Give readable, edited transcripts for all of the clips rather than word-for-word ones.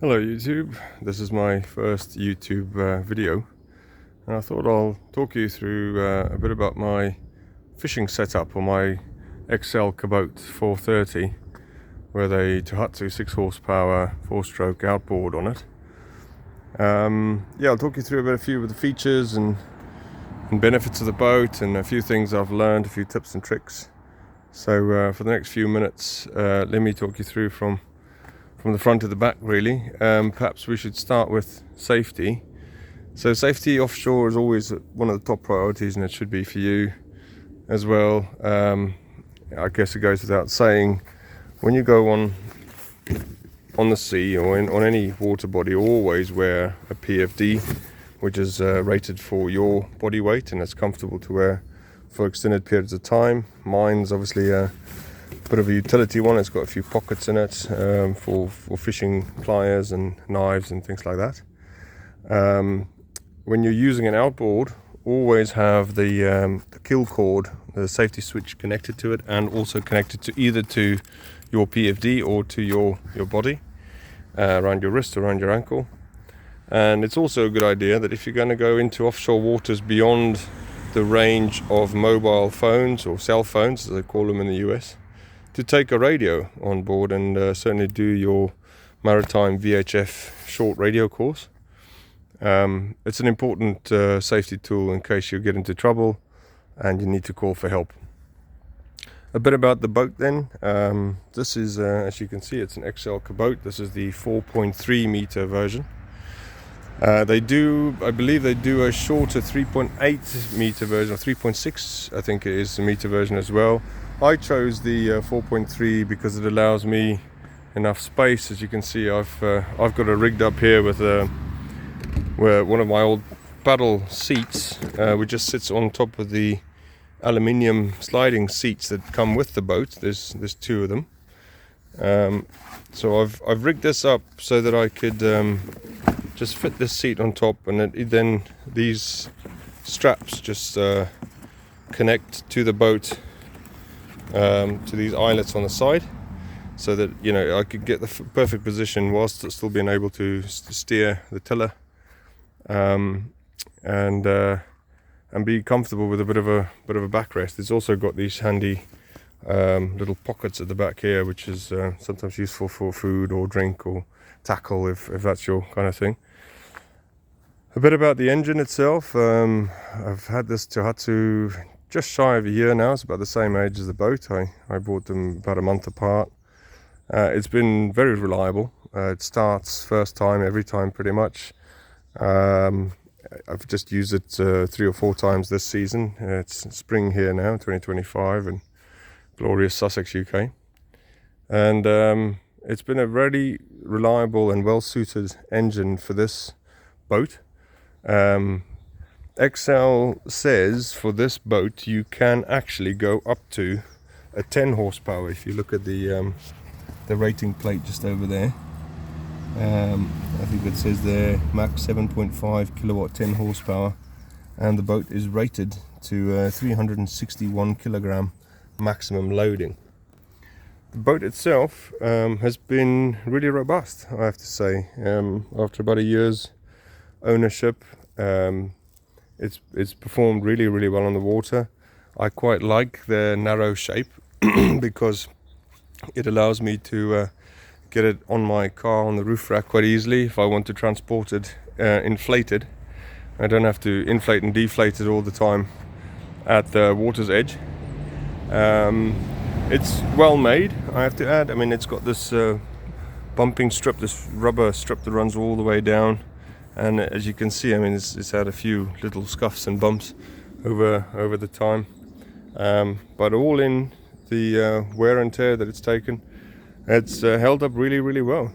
Hello YouTube, this is my first YouTube video, and I thought I'll talk you through a bit about my fishing setup on my XL Kaboat 430 with a Tohatsu 6 horsepower 4-stroke outboard on it. I'll talk you through a few of the features and benefits of the boat, and a few things I've learned, a few tips and tricks. So for the next few minutes, let me talk you through from the front to the back, really. Perhaps we should start with safety. So safety offshore is always one of the top priorities, and it should be for you as well. I guess it goes without saying, when you go on the sea or on any water body, always wear a PFD, which is rated for your body weight, and it's comfortable to wear for extended periods of time. Mine's obviously a bit of a utility one. It's got a few pockets in it for fishing pliers and knives and things like that. When you're using an outboard, always have the kill cord, the safety switch connected to it, and also connected to either to your PFD or to your body, around your wrist, around your ankle. And it's also a good idea that if you're going to go into offshore waters beyond the range of mobile phones, or cell phones as they call them in the US, to take a radio on board, and certainly do your maritime VHF short radio course. It's an important safety tool in case you get into trouble and you need to call for help. A bit about the boat then. This is, as you can see, it's an XL Kaboat. This is the 4.3 meter version. I believe they do a shorter 3.8 meter version, or 3.6 I think it is, a meter version as well. I chose the 4.3 because it allows me enough space. As you can see, I've got it rigged up here with where one of my old paddle seats, which just sits on top of the aluminium sliding seats that come with the boat. There's two of them. So I've rigged this up so that I could just fit this seat on top, and then these straps just connect to the boat, to these eyelets on the side, so that I could get the perfect position whilst still being able to steer the tiller, and be comfortable with a bit of a backrest. It's also got these handy little pockets at the back here, which is sometimes useful for food or drink or tackle, if that's your kind of thing. A bit about the engine itself. I've had this Tohatsu just shy of a year now. It's about the same age as the boat. I bought them about a month apart. It's been very reliable. It starts first time every time pretty much. I've just used it 3 or 4 times this season. It's spring here now, 2025, in glorious Sussex, UK. And it's been a very reliable and well-suited engine for this boat. XL says for this boat you can actually go up to a 10 horsepower. If you look at the rating plate just over there, I think it says there max 7.5 kilowatt, 10 horsepower, and the boat is rated to 361 kilogram maximum loading. The boat itself has been really robust, I have to say. After about a year's ownership, it's performed really, really well on the water. I quite like the narrow shape because it allows me to get it on my car on the roof rack quite easily. If I want to transport it inflated, I don't have to inflate and deflate it all the time at the water's edge. It's well made, I have to add. I mean, it's got this bumping strip, this rubber strip that runs all the way down. And as you can see, I mean, it's had a few little scuffs and bumps over the time, but all in the wear and tear that it's taken, it's held up really, really well.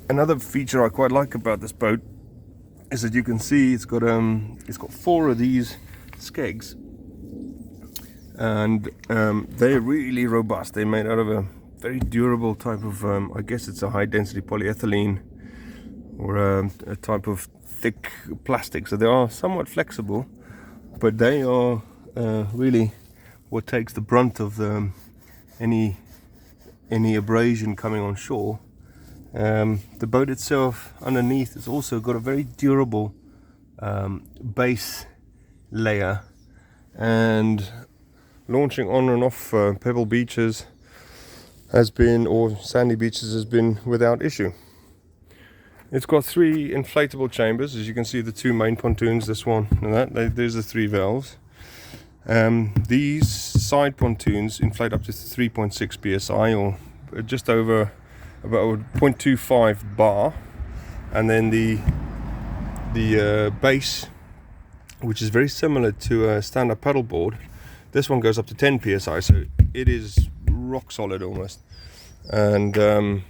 Another feature I quite like about this boat is that you can see it's got 4 of these skegs, and they're really robust. They're made out of a very durable type of, I guess it's a high density polyethylene, or a type of thick plastic. So they are somewhat flexible, but they are really what takes the brunt of any abrasion coming on shore. The boat itself underneath has also got a very durable base layer, and launching on and off pebble beaches has been, or sandy beaches has been, without issue. It's got 3 inflatable chambers, as you can see, the 2 main pontoons, this one and that. There's the 3 valves. These side pontoons inflate up to 3.6 psi, or just over about 0.25 bar, and then the base, which is very similar to a stand-up paddleboard, this one goes up to 10 psi, so it is rock solid almost. And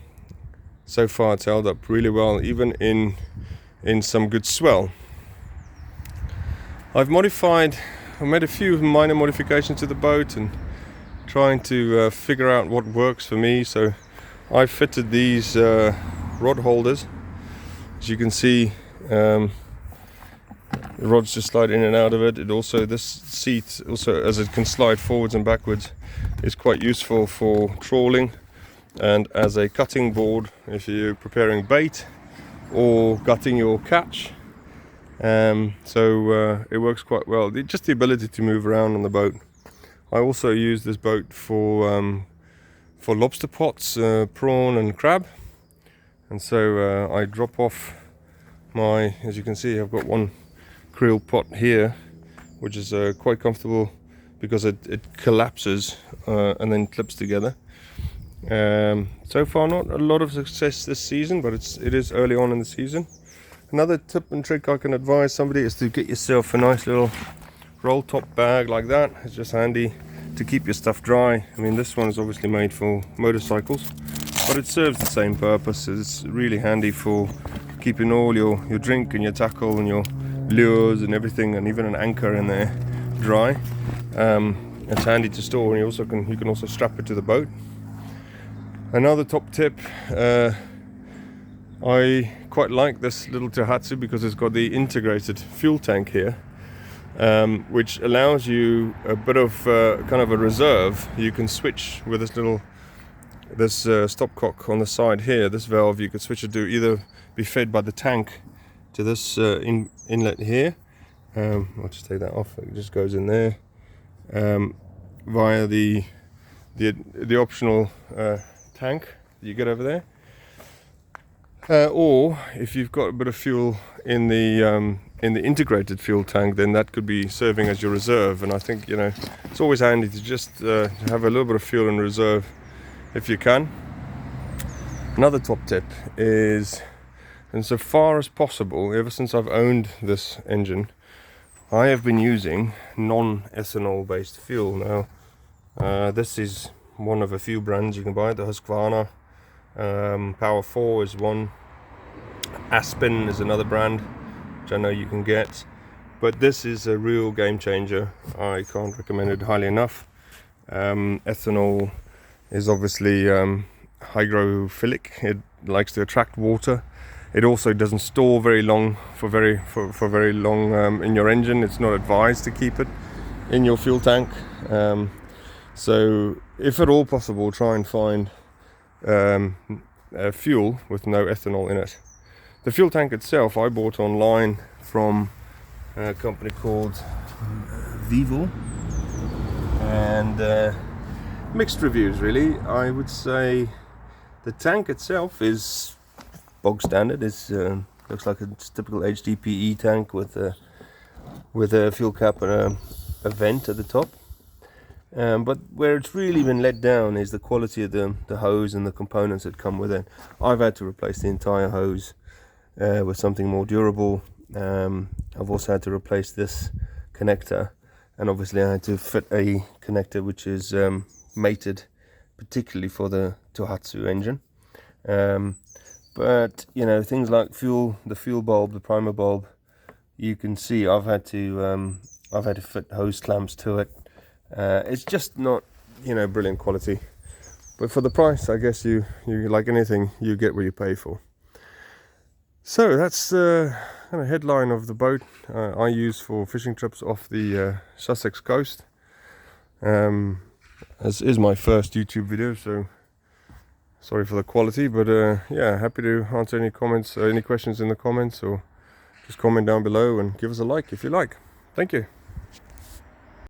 so far it's held up really well, even in some good swell. I've made a few minor modifications to the boat and trying to figure out what works for me. So I fitted these rod holders. As you can see, the rods just slide in and out of it. This seat also, as it can slide forwards and backwards, is quite useful for trawling and as a cutting board if you're preparing bait or gutting your catch. So it works quite well. Just the ability to move around on the boat. I also use this boat for lobster pots, prawn and crab, and so I drop off my, as you can see, I've got one krill pot here, which is quite comfortable because it collapses and then clips together. So far not a lot of success this season, but it is early on in the season. Another tip and trick I can advise somebody is to get yourself a nice little roll top bag like that. It's just handy to keep your stuff dry. I mean, this one is obviously made for motorcycles, but it serves the same purpose. It's really handy for keeping all your drink and your tackle and your lures and everything, and even an anchor in there, dry. It's handy to store, and you can also strap it to the boat. Another top tip, I quite like this little Tohatsu because it's got the integrated fuel tank here, which allows you a bit of kind of a reserve. You can switch with this stopcock on the side here, this valve. You could switch it to either be fed by the tank to this inlet here. I'll just take that off. It just goes in there via the optional tank that you get over there. Or if you've got a bit of fuel in the integrated fuel tank, then that could be serving as your reserve. And I think, you know, it's always handy to just have a little bit of fuel in reserve if you can. Another top tip is, and so far as possible, ever since I've owned this engine, I have been using non-ethanol based fuel. Now, this is one of a few brands you can buy. The Husqvarna Power 4 is one. Aspen is another brand, which I know you can get. But this is a real game changer. I can't recommend it highly enough. Ethanol is obviously hygrophilic. It likes to attract water. It also doesn't store very long for very long in your engine. It's not advised to keep it in your fuel tank. So if at all possible, try and find fuel with no ethanol in it. The fuel tank itself I bought online from a company called Vivo, and mixed reviews really. I would say the tank itself is bog standard. It's looks like a typical HDPE tank with a fuel cap and a vent at the top. But where it's really been let down is the quality of the hose and the components that come with it. I've had to replace the entire hose with something more durable. I've also had to replace this connector, and obviously I had to fit a connector which is mated particularly for the Tohatsu engine. But you know, things like the fuel bulb, the primer bulb, you can see I've had to fit hose clamps to it. It's just not, you know, brilliant quality, but for the price, I guess you like anything, you get what you pay for. So that's the kind of headline of the boat I use for fishing trips off the Sussex coast. This is my first YouTube video, so Sorry for the quality, but yeah, happy to answer any comments, any questions in the comments, or just comment down below and give us a like if you like. Thank you.